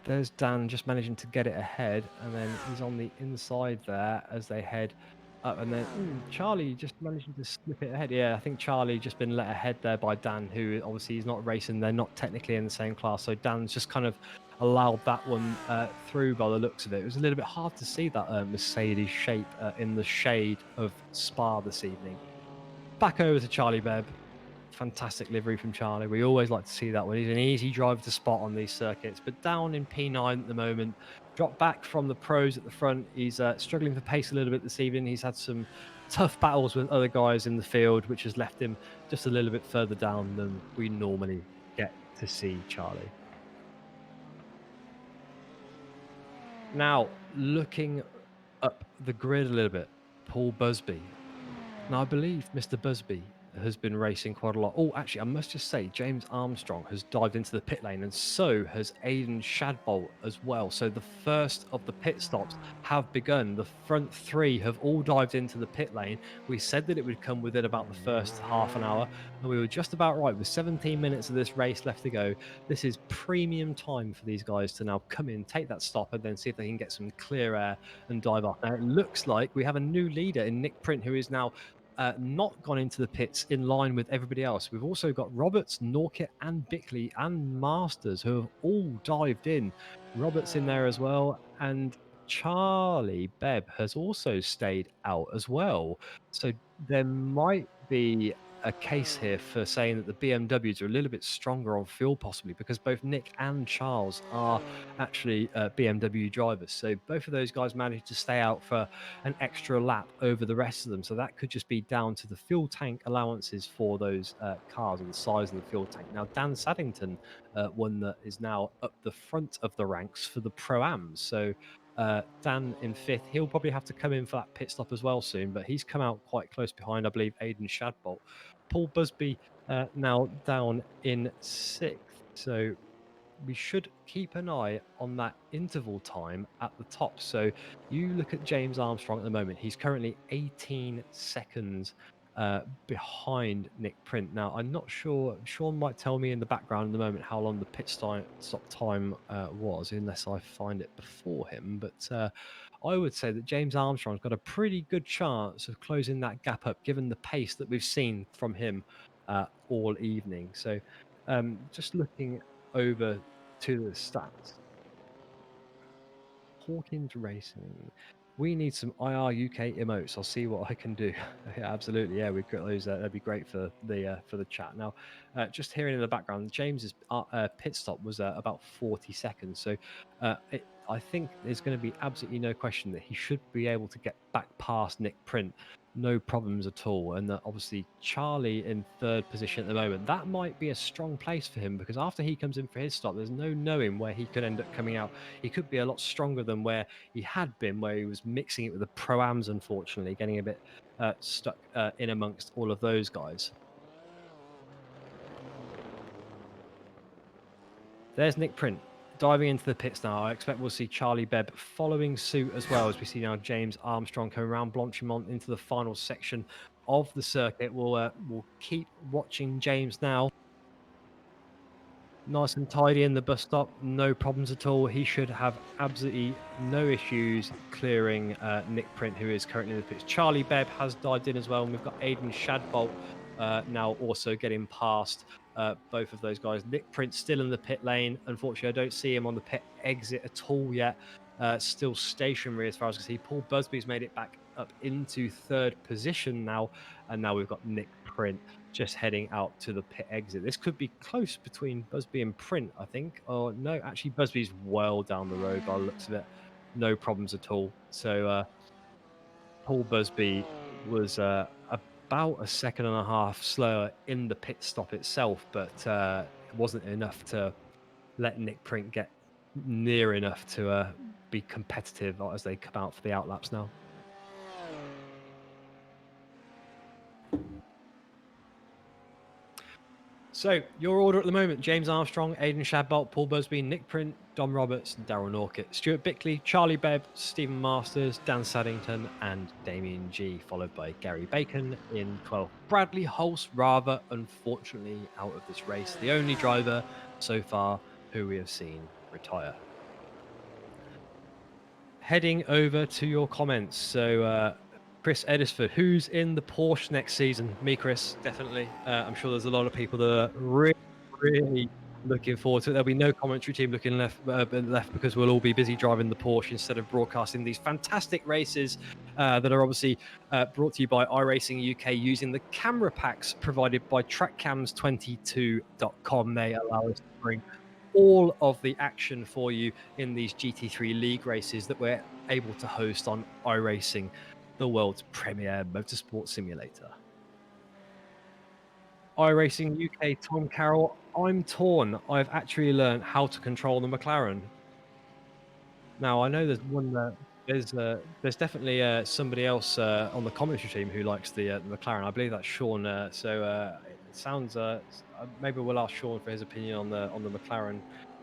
There's Dan just managing to get it ahead, and then he's on the inside there as they head up, and then Charlie just managing to slip it ahead. Yeah, I think Charlie just been let ahead there by Dan, who obviously he's not racing. They're not technically in the same class, so Dan's just kind of allowed that one through by the looks of it. It was a little bit hard to see that Mercedes shape in the shade of Spa this evening. Back over to Charlie Bebb. Fantastic livery from Charlie. We always like to see that one. He's an easy driver to spot on these circuits, but down in P9 at the moment, dropped back from the pros at the front. He's struggling for pace a little bit this evening. He's had some tough battles with other guys in the field, which has left him just a little bit further down than we normally get to see Charlie. Now, looking up the grid a little bit, Paul Busby. Now, I believe Mr. Busby has been racing quite a lot. Oh, actually, I must just say, James Armstrong has dived into the pit lane, and so has Aiden Chabot as well. So the first of the pit stops have begun. The front three have all dived into the pit lane. We said that it would come within about the first half an hour, and we were just about right with 17 minutes of this race left to go. This is premium time for these guys to now come in, take that stop, and then see if they can get some clear air and dive off. Now, it looks like we have a new leader in Nick Print, who is now not gone into the pits in line with everybody else. We've also got Roberts, Norca, and Bickley and Masters who have all dived in. Roberts in there as well, and Charlie Bebb has also stayed out as well. So there might be a case here for saying that the BMWs are a little bit stronger on fuel, possibly because both Nick and Charles are actually BMW drivers. So both of those guys managed to stay out for an extra lap over the rest of them. So that could just be down to the fuel tank allowances for those cars and the size of the fuel tank. Now, Dan Saddington, one that is now up the front of the ranks for the Pro-Ams. So Dan in fifth, he'll probably have to come in for that pit stop as well soon, but he's come out quite close behind, I believe, Aiden Chabot. Paul Busby now down in sixth. So we should keep an eye on that interval time at the top. So you look at James Armstrong at the moment; he's currently 18 seconds behind Nick Print. Now, I'm not sure. Sean might tell me in the background in the moment how long the stop time was, unless I find it before him. But I would say that James Armstrong's got a pretty good chance of closing that gap up, given the pace that we've seen from him all evening. So, just looking over to the stats. Hawkins Racing. We need some IR UK emotes. I'll see what I can do. Yeah, absolutely. Yeah, we've got those. That'd be great for the chat. Now, just hearing in the background, James's pit stop was about 40 seconds. So, I think there's going to be absolutely no question that he should be able to get back past Nick Print, no problems at all. And that obviously Charlie in third position at the moment, that might be a strong place for him, because after he comes in for his stop, there's no knowing where he could end up coming out. He could be a lot stronger than where he had been, where he was mixing it with the pro-ams, unfortunately, getting a bit stuck in amongst all of those guys. There's Nick Print diving into the pits now. I expect we'll see Charlie Bebb following suit as well, as we see now James Armstrong coming around Blanchimont into the final section of the circuit. We'll keep watching James now. Nice and tidy in the bus stop, no problems at all. He should have absolutely no issues clearing Nick Print, who is currently in the pits. Charlie Bebb has dived in as well, and we've got Aiden Chabot now also getting past both of those guys. Nick Print still in the pit lane. Unfortunately, I don't see him on the pit exit at all yet. Still stationary as far as I can see. Paul Busby's made it back up into third position now, and now we've got Nick Print just heading out to the pit exit. This could be close between Busby and Print, I think. Oh no, actually Busby's well down the road by the looks of it. No problems at all. So Paul Busby was about a second and a half slower in the pit stop itself, but it wasn't enough to let Nick Print get near enough to be competitive as they come out for the outlaps now. So, your order at the moment: James Armstrong, Aiden Chabot, Paul Busby, Nick Print, Dom Roberts, Daryl Norca, Stuart Bickley, Charlie Bebb, Stephen Masters, Dan Saddington, and Damien G, followed by Gary Bacon in 12th. Bradley Hulse, rather unfortunately, out of this race, the only driver so far who we have seen retire. Heading over to your comments. So, Chris Edisford, who's in the Porsche next season? Me, Chris, definitely. I'm sure there's a lot of people that are really looking forward to it. There'll be no commentary team looking left because we'll all be busy driving the Porsche instead of broadcasting these fantastic races that are obviously brought to you by iRacing UK using the camera packs provided by trackcams22.com. They allow us to bring all of the action for you in these GT3 league races that we're able to host on iRacing, the world's premier motorsport simulator. iRacing UK, Tom Carroll. I'm torn. I've actually learned how to control the McLaren. Now I know there's one there's definitely somebody else on the commentary team who likes the McLaren. I believe that's Sean. So it sounds maybe we'll ask Sean for his opinion on the McLaren.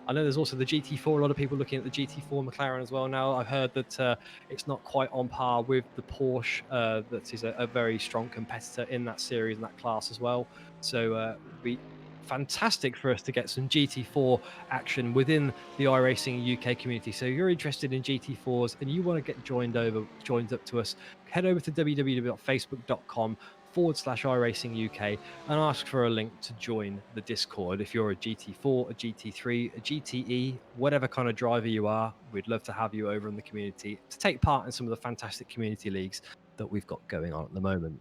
I know there's also the GT4. A lot of people looking at the GT4 McLaren as well now. I've heard that it's not quite on par with the Porsche. That is a very strong competitor in that series and that class as well. So it'd be fantastic for us to get some GT4 action within the iRacing UK community. So if you're interested in GT4s and you want to get joined up to us, head over to www.facebook.com/iRacing UK and ask for a link to join the Discord. If you're a GT4, a GT3, a GTE, whatever kind of driver you are, we'd love to have you over in the community to take part in some of the fantastic community leagues that we've got going on at the moment.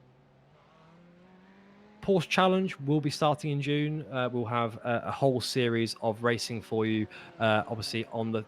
Porsche Challenge will be starting in June. We'll have a whole series of racing for you, obviously on the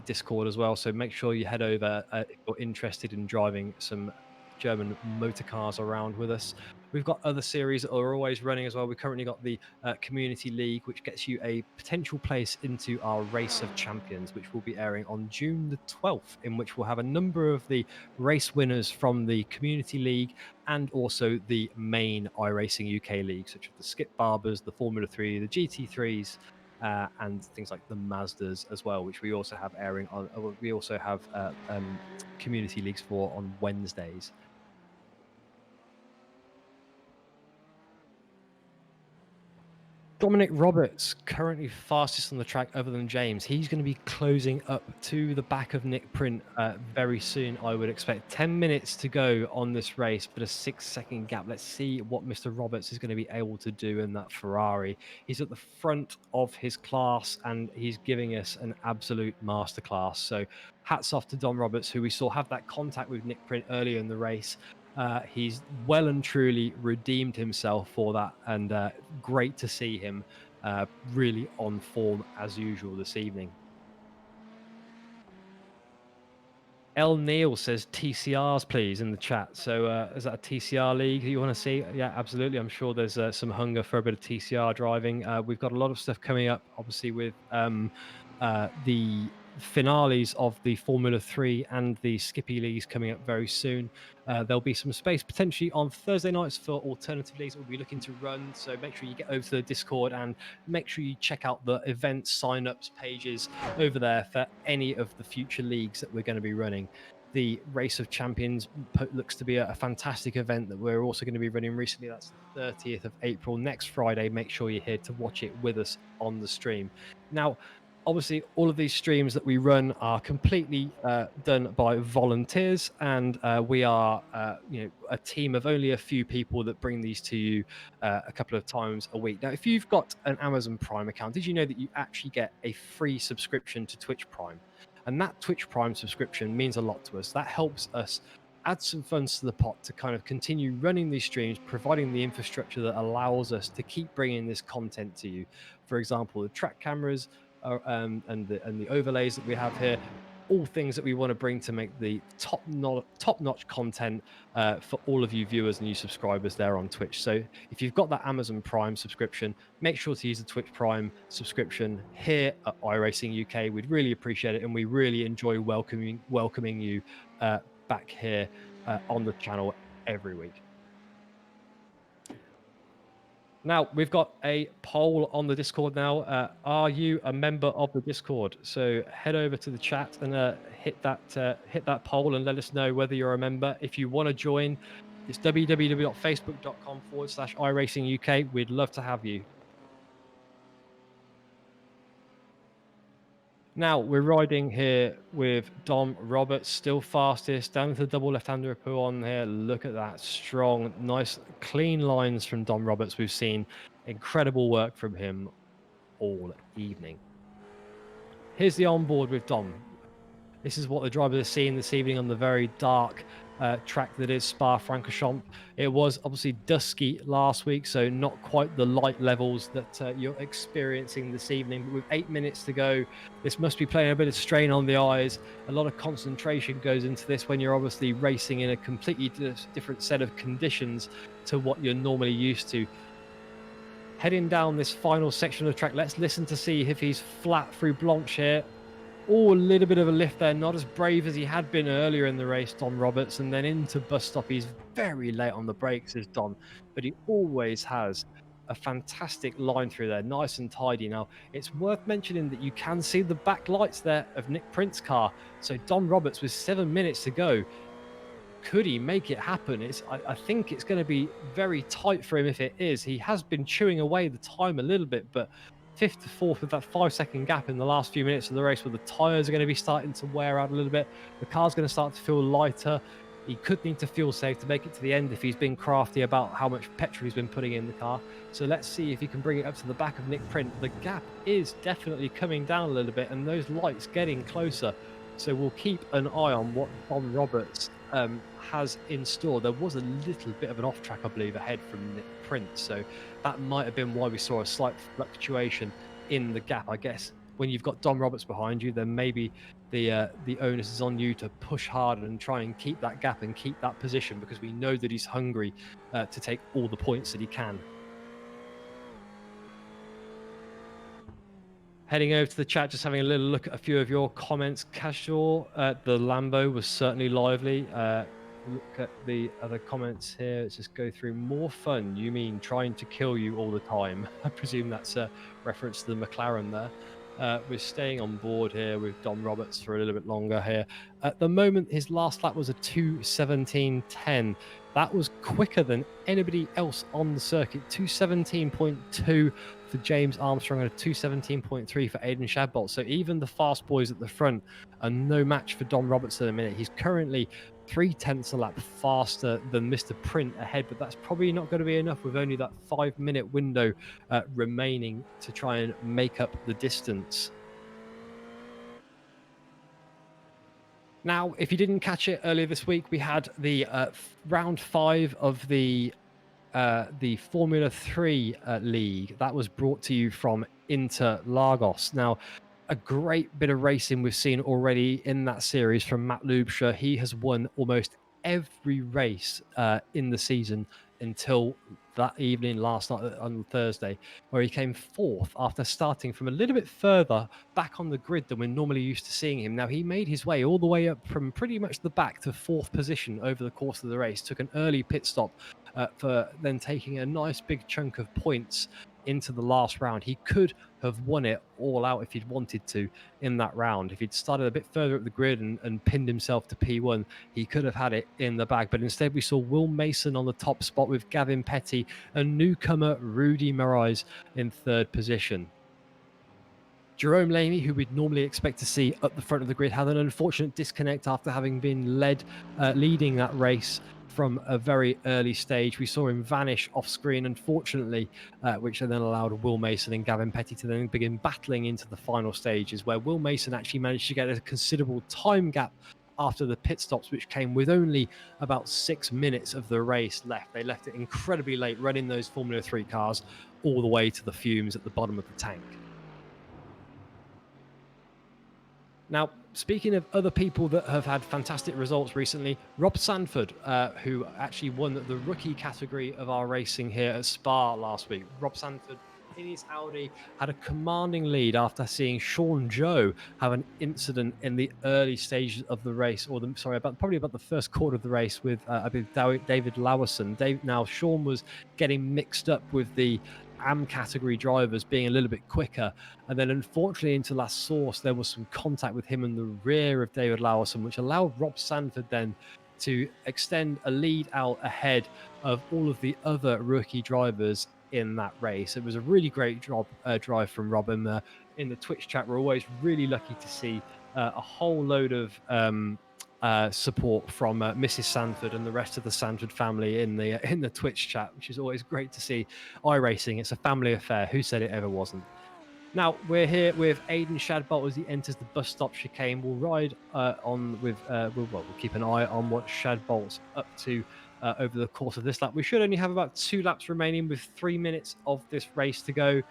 Discord as well. So make sure you head over if you're interested in driving some German motor cars around with us. We've got other series that are always running as well. We've currently got the Community League, which gets you a potential place into our Race of Champions, which will be airing on June the 12th, in which we'll have a number of the race winners from the Community League and also the main iRacing UK League, such as the Skip Barbers, the Formula 3, the GT3s, and things like the Mazdas as well, which we also have airing on. We also have community leagues for on Wednesdays. Dominic Roberts, currently fastest on the track other than James. He's going to be closing up to the back of Nick Print very soon, I would expect. 10 minutes to go on this race, but a 6-second gap. Let's see what Mr. Roberts is going to be able to do in that Ferrari. He's at the front of his class, and he's giving us an absolute masterclass. So hats off to Dom Roberts, who we saw have that contact with Nick Print earlier in the race. He's well and truly redeemed himself for that, and great to see him really on form as usual this evening. El Neil says TCRs, please, in the chat. So is that a TCR league you want to see? Yeah, absolutely. I'm sure there's some hunger for a bit of TCR driving. We've got a lot of stuff coming up, obviously, with the finales of the Formula 3 and the Skippy leagues coming up very soon. There'll be some space potentially on Thursday nights for alternative leagues that we'll be looking to run. So make sure you get over to the Discord and make sure you check out the event sign-ups pages over there for any of the future leagues that we're going to be running. The Race of Champions looks to be a fantastic event that we're also going to be running recently. That's the 30th of April, next Friday. Make sure you're here to watch it with us on the stream. Now, obviously, all of these streams that we run are completely done by volunteers, and we are a team of only a few people that bring these to you a couple of times a week. Now, if you've got an Amazon Prime account, did you know that you actually get a free subscription to Twitch Prime? And that Twitch Prime subscription means a lot to us. That helps us add some funds to the pot to kind of continue running these streams, providing the infrastructure that allows us to keep bringing this content to you. For example, the track cameras and the overlays that we have here, all things that we want to bring to make the top-notch content for all of you viewers and you subscribers there on Twitch. So if you've got that Amazon Prime subscription, make sure to use the Twitch Prime subscription here at iRacing UK. We'd really appreciate it, and we really enjoy welcoming you back here on the channel every week. Now, we've got a poll on the Discord now. Are you a member of the Discord? So head over to the chat and hit that poll and let us know whether you're a member. If you want to join, it's www.facebook.com/iRacing UK. We'd love to have you. Now, we're riding here with Dom Roberts, still fastest, down to the double left-hander on here. Look at that, strong, nice, clean lines from Dom Roberts. We've seen incredible work from him all evening. Here's the onboard with Dom. This is what the drivers are seeing this evening on the very dark track that is Spa-Francorchamps. It was obviously dusky last week, so not quite the light levels that you're experiencing this evening. But with 8 minutes to go, this must be playing a bit of strain on the eyes. A lot of concentration goes into this when you're obviously racing in a completely different set of conditions to what you're normally used to. Heading down this final section of the track, let's listen to see if he's flat through Blanche here. Oh, a little bit of a lift there. Not as brave as he had been earlier in the race, Dom Roberts. And then into bus stop. He's very late on the brakes, is Dom. But he always has a fantastic line through there. Nice and tidy. Now, it's worth mentioning that you can see the back lights there of Nick Print's car. So Dom Roberts with 7 minutes to go. Could he make it happen? I think it's going to be very tight for him if it is. He has been chewing away the time a little bit, but 5th to 4th with that 5-second gap in the last few minutes of the race where the tyres are going to be starting to wear out a little bit. The car's going to start to feel lighter. He could need to fuel save to make it to the end if he's been crafty about how much petrol he's been putting in the car. So let's see if he can bring it up to the back of Nick Print. The gap is definitely coming down a little bit and those lights getting closer. So we'll keep an eye on what Dom Roberts has in store. There was a little bit of an off track, I believe, ahead from Nick Print. So that might have been why we saw a slight fluctuation in the gap. I guess when you've got Dom Roberts behind you, then maybe the onus is on you to push hard and try and keep that gap and keep that position, because we know that he's hungry to take all the points that he can. Heading over to the chat, just having a little look at a few of your comments. Casual, the Lambo was certainly lively. look at the other comments here. Let's just go through. More fun. You mean trying to kill you all the time? I presume that's a reference to the McLaren there. We're staying on board here with Dom Roberts for a little bit longer here. At the moment, his last lap was a 2:17.10. That was quicker than anybody else on the circuit. 2:17.2 for James Armstrong and a 2:17.3 for Aiden Chabot. So even the fast boys at the front are no match for Dom Roberts at the minute. He's currently 0.3 a lap faster than Mr. Print ahead, but that's probably not going to be enough with only that 5 minute window remaining to try and make up the distance. Now, if you didn't catch it earlier this week, we had the round 5 of the Formula 3 league that was brought to you from Interlagos. Now, a great bit of racing we've seen already in that series from Matt Lubscher. He has won almost every race in the season until that evening last night on Thursday, where he came fourth after starting from a little bit further back on the grid than we're normally used to seeing him. Now, he made his way all the way up from pretty much the back to fourth position over the course of the race, took an early pit stop for then taking a nice big chunk of points into the last round. He could have won it all out if he'd wanted to in that round. If he'd started a bit further up the grid and pinned himself to P1, he could have had it in the bag. But instead, we saw Will Mason on the top spot with Gavin Petty and newcomer Rudy Moraes in third position. Jerome Laney, who we'd normally expect to see at the front of the grid, had an unfortunate disconnect after having been leading that race from a very early stage. We saw him vanish off screen, unfortunately, which then allowed Will Mason and Gavin Petty to then begin battling into the final stages, where Will Mason actually managed to get a considerable time gap after the pit stops, which came with only about 6 minutes of the race left. They left it incredibly late, running those Formula 3 cars all the way to the fumes at the bottom of the tank. Now, speaking of other people that have had fantastic results recently, Rob Sanford, who actually won the rookie category of our racing here at Spa last week. Rob Sanford, in his Audi, had a commanding lead after seeing Sean Joe have an incident in the early stages of the race, probably about the first quarter of the race with, I believe, David Lowerson. Now, Sean was getting mixed up with the AM category drivers being a little bit quicker. And then, unfortunately, into last source, there was some contact with him in the rear of David Lowerson, which allowed Rob Sanford then to extend a lead out ahead of all of the other rookie drivers in that race. It was a really great drive from Rob. In the Twitch chat, we're always really lucky to see a whole load of support from Mrs. Sanford and the rest of the Sanford family in the Twitch chat, which is always great to see. iRacing, it's a family affair. Who said it ever wasn't? Now, we're here with Aiden Chabot as he enters the bus stop chicane. We'll ride on with, we'll keep an eye on what Chabot's up to over the course of this lap. We should only have about 2 laps remaining with 3 minutes of this race to go.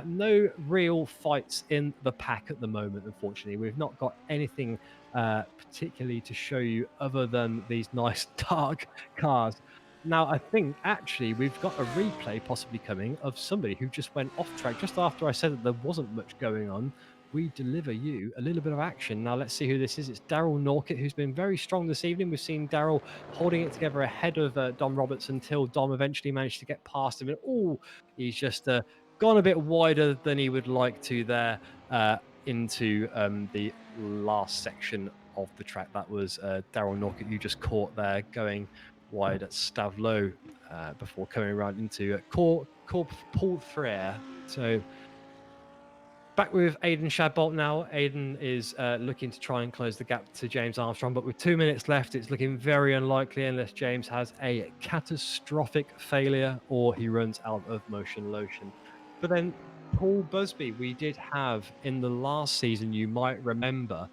No real fights in the pack at the moment, unfortunately. We've not got anything particularly to show you other than these nice dark cars. Now, I think actually we've got a replay possibly coming of somebody who just went off track just after I said that there wasn't much going on. We deliver you a little bit of action. Now, let's see who this is. It's Daryl Norca, who's been very strong this evening. We've seen Daryl holding it together ahead of Dom Roberts until Dom eventually managed to get past him. And he's just gone a bit wider than he would like to there into the last section of the track. That was Daryl Norca, who just caught there going wide at Stavlo before coming around into Paul Frere. So back with Aiden Chabot now. Aiden is looking to try and close the gap to James Armstrong, but with 2 minutes left, it's looking very unlikely unless James has a catastrophic failure or he runs out of motion lotion. But then Paul Busby, we did have in the last season, you might remember,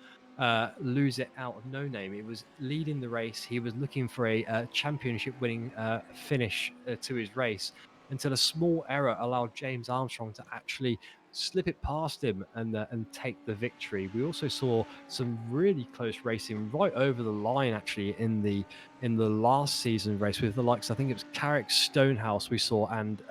lose it out of no name. He was leading the race. He was looking for a championship winning finish to his race until a small error allowed James Armstrong to actually slip it past him and take the victory. We also saw some really close racing right over the line, actually, in the last season race with the likes, I think it was Carrick Stonehouse we saw, and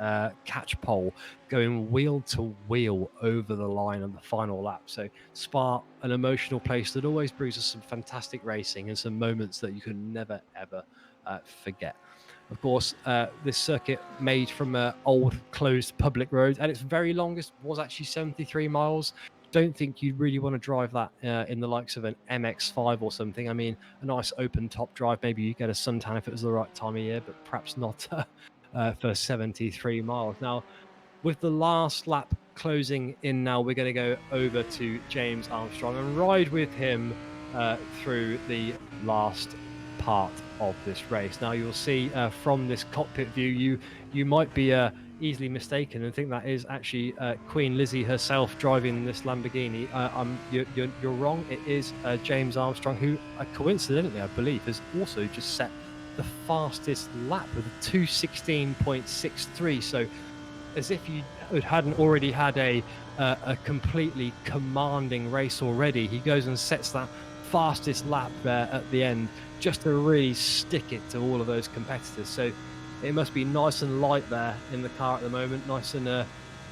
Catchpole going wheel to wheel over the line on the final lap. So Spa, an emotional place that always brings us some fantastic racing and some moments that you can never ever forget. Of course, this circuit made from old closed public roads, at its very longest was actually 73 miles. Don't think you'd really want to drive that in the likes of an MX5 or something. I mean, a nice open top drive, maybe you get a suntan if it was the right time of year, but perhaps not for 73 miles. Now, with the last lap closing in now, we're going to go over to James Armstrong and ride with him through the last part of this race. Now, you'll see from this cockpit view, you might be easily mistaken and think that is actually Queen Lizzie herself driving this Lamborghini. You're wrong. It is James Armstrong, who coincidentally, I believe, has also just set the fastest lap with a 2:16.63. So, as if you hadn't already had a completely commanding race already, he goes and sets that fastest lap there at the end just to really stick it to all of those competitors. So it must be nice and light there in the car at the moment, nice and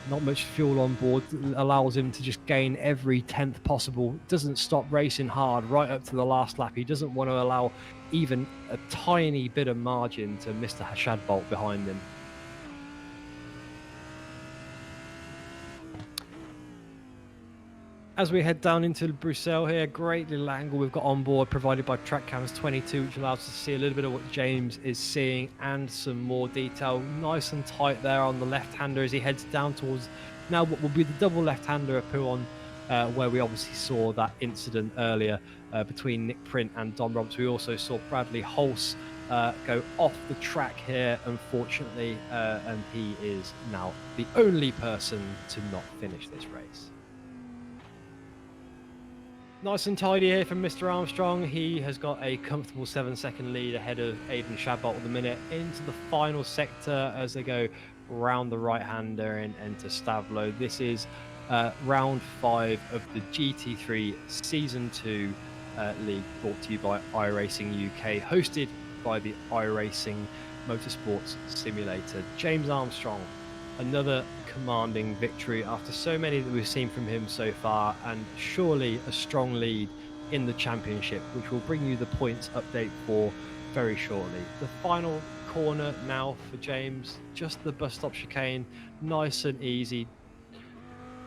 not much fuel on board, allows him to just gain every 10th possible, doesn't stop racing hard right up to the last lap. He doesn't want to allow even a tiny bit of margin to Mr. Chabot behind him. As we head down into Bruxelles here, great little angle we've got on board provided by Track Cams 22, which allows us to see a little bit of what James is seeing and some more detail. Nice and tight there on the left-hander as he heads down towards now what will be the double left-hander of Pouon, where we obviously saw that incident earlier between Nick Print and Dom Roberts. We also saw Bradley Hulse go off the track here, unfortunately, and he is now the only person to not finish this race. Nice and tidy here from Mr. Armstrong. He has got a comfortable 7-second lead ahead of Aiden Chabot at the minute into the final sector as they go round the right-hander and enter Stavlo. This is round 5 of the GT3 Season 2 League, brought to you by iRacing UK, hosted by the iRacing Motorsports Simulator. James Armstrong, another commanding victory after so many that we've seen from him so far, and surely a strong lead in the championship, which will bring you the points update for very shortly. The final corner now for James, just the bus stop chicane, nice and easy,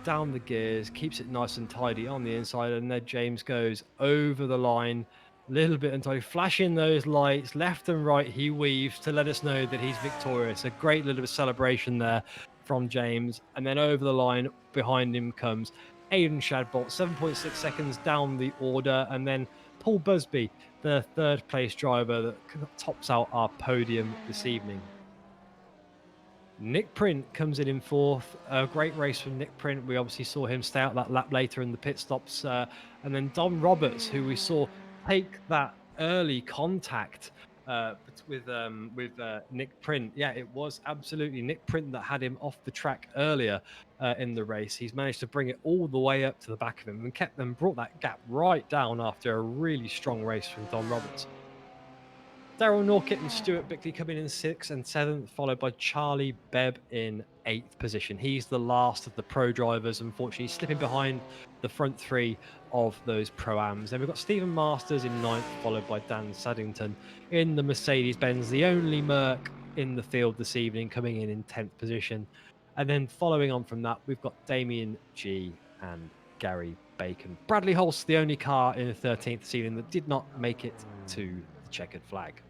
down the gears, keeps it nice and tidy on the inside, and then James goes over the line, little bit untidy, flashing those lights left and right. He weaves to let us know that he's victorious. A great little bit of celebration there from James, and then over the line behind him comes Aiden Chabot, 7.6 seconds down the order, and then Paul Busby, the third place driver that tops out our podium this evening. Nick Print comes in fourth. A great race from Nick Print. We obviously saw him stay out that lap later in the pit stops. And then Dom Roberts, who we saw take that early contact with Nick Print. Yeah, it was absolutely Nick Print that had him off the track earlier in the race. He's managed to bring it all the way up to the back of him and brought that gap right down after a really strong race from Dom Roberts. Daryl Norca and Stuart Bickley coming in 6th and 7th, followed by Charlie Bebb in 8th position. He's the last of the pro drivers, unfortunately, slipping behind the front 3 of those Pro-Ams. Then we've got Stephen Masters in 9th, followed by Dan Saddington in the Mercedes-Benz, the only Merc in the field this evening, coming in 10th position. And then following on from that, we've got Damien G and Gary Bacon. Bradley Hulse, the only car in the 13th this evening that did not make it to the checkered flag.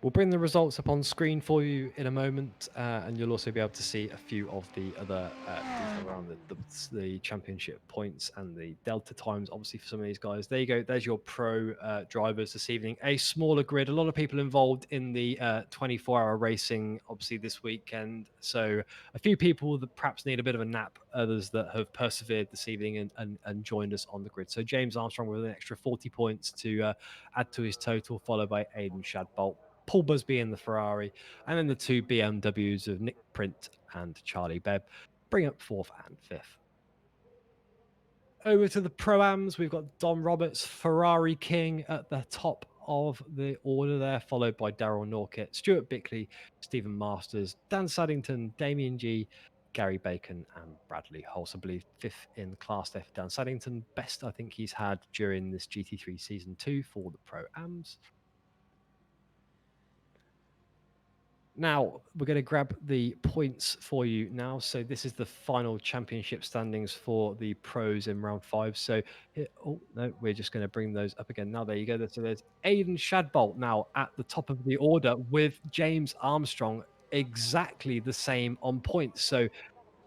We'll bring the results up on screen for you in a moment, and you'll also be able to see a few of the other detail around the championship points and the delta times. Obviously, for some of these guys, there you go. There's your pro drivers this evening. A smaller grid. A lot of people involved in the 24-hour racing, obviously this weekend. So a few people that perhaps need a bit of a nap. Others that have persevered this evening and joined us on the grid. So James Armstrong with an extra 40 points to add to his total, followed by Aiden Chabot, Paul Busby in the Ferrari, and then the two BMWs of Nick Print and Charlie Bebb bring up fourth and fifth. Over to the Pro-Ams, we've got Dom Roberts, Ferrari King at the top of the order there, followed by Daryl Norca, Stuart Bickley, Stephen Masters, Dan Saddington, Damien G, Gary Bacon, and Bradley Hulse. I believe fifth in Class F. Dan Saddington, best I think he's had during this GT3 Season 2 for the Pro-Ams. Now, we're going to grab the points for you now. So this is the final championship standings for the pros in round 5. So, oh, no, we're just going to bring those up again. Now, there you go. So there's Aiden Chabot now at the top of the order with James Armstrong exactly the same on points. So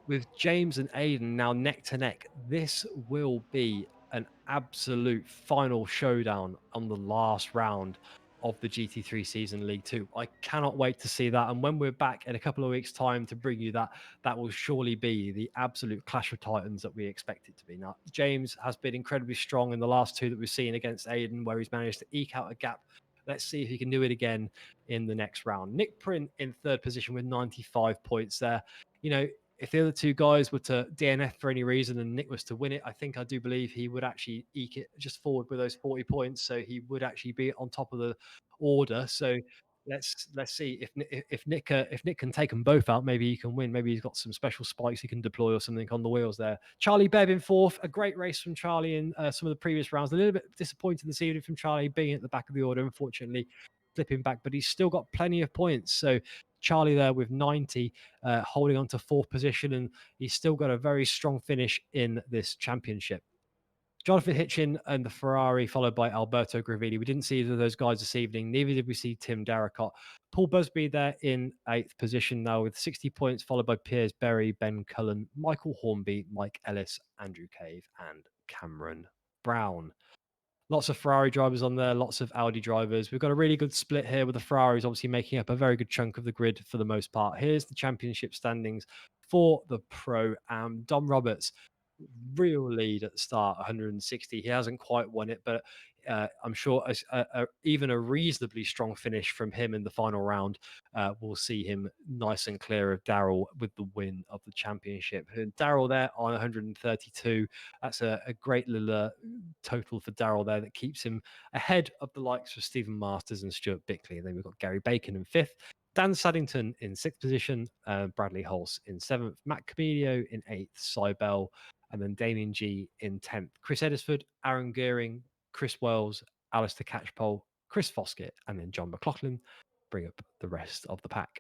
with James and Aiden now neck to neck, this will be an absolute final showdown on the last round of the GT3 season League 2. I cannot wait to see that. And when we're back in a couple of weeks' time to bring you that, that will surely be the absolute clash of titans that we expect it to be. Now, James has been incredibly strong in the last two that we've seen against Aiden, where he's managed to eke out a gap. Let's see if he can do it again in the next round. Nick Print in third position with 95 points there. You know, if the other two guys were to DNF for any reason and Nick was to win it, I do believe he would actually eke it just forward with those 40 points. So he would actually be on top of the order. So let's see if Nick can take them both out, maybe he can win. Maybe he's got some special spikes he can deploy or something on the wheels there. Charlie Bebb in fourth, a great race from Charlie in some of the previous rounds. A little bit disappointed this evening from Charlie being at the back of the order, unfortunately, slipping back, but he's still got plenty of points. So Charlie there with 90, holding on to fourth position, and he's still got a very strong finish in this championship. Jonathan Hitchin and the Ferrari, followed by Alberto Gravini. We didn't see either of those guys this evening. Neither did we see Tim Darracott. Paul Busby there in eighth position now with 60 points, followed by Piers Berry, Ben Cullen, Michael Hornby, Mike Ellis, Andrew Cave, and Cameron Brown. Lots of Ferrari drivers on there, lots of Audi drivers. We've got a really good split here with the Ferraris obviously making up a very good chunk of the grid for the most part. Here's the championship standings for the Pro Am. Dom Roberts, real lead at the start, 160. He hasn't quite won it, but I'm sure even a reasonably strong finish from him in the final round will see him nice and clear of Daryl with the win of the championship. And Daryl there on 132. That's a great little total for Daryl there that keeps him ahead of the likes of Stephen Masters and Stuart Bickley. And then we've got Gary Bacon in fifth, Dan Saddington in sixth position, Bradley Hulse in seventh, Matt Camilio in eighth, Cy Bell, and then Damien G in 10th. Chris Edisford, Aaron Gearing, Chris Wells, Alistair Catchpole, Chris Foskett, and then John McLaughlin bring up the rest of the pack.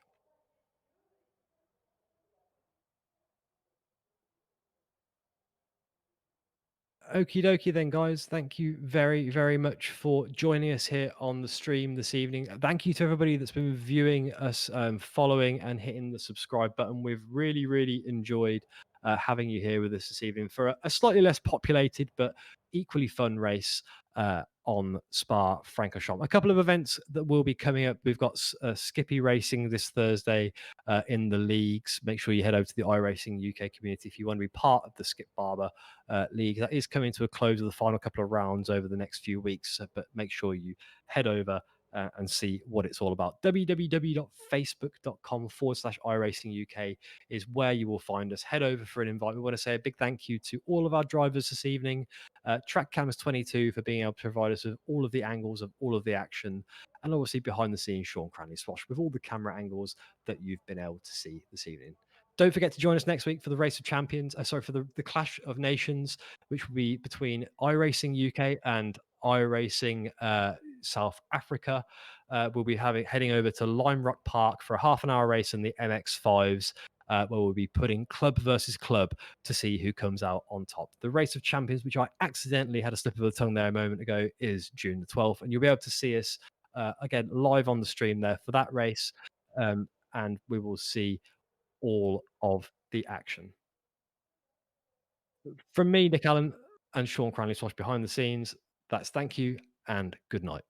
Okie dokie then, guys. Thank you very, very much for joining us here on the stream this evening. Thank you to everybody that's been viewing us, following and hitting the subscribe button. We've really, really enjoyed having you here with us this evening for a slightly less populated but equally fun race on Spa-Francorchamps. A couple of events that will be coming up. We've got Skippy Racing this Thursday in the leagues. Make sure you head over to the iRacing UK community if you want to be part of the Skip Barber league. That is coming to a close of the final couple of rounds over the next few weeks, but make sure you head over and see what it's all about. www.facebook.com/iRacingUK is where you will find us. Head over for an invite. We want to say a big thank you to all of our drivers this evening. TrackCams22 for being able to provide us with all of the angles of all of the action. And obviously behind the scenes, Sean Cranley Swash with all the camera angles that you've been able to see this evening. Don't forget to join us next week for the Race of Champions. For the Clash of Nations, which will be between iRacing UK and iRacing South Africa. We'll be heading over to Lime Rock Park for a half-an-hour race in the MX5s, where we'll be putting club versus club to see who comes out on top. The Race of Champions, which I accidentally had a slip of the tongue there a moment ago, is June the 12th, and you'll be able to see us again live on the stream there for that race, and we will see all of the action. From me, Nick Allen, and Sean Cranley Swash behind the scenes, that's thank you and good night.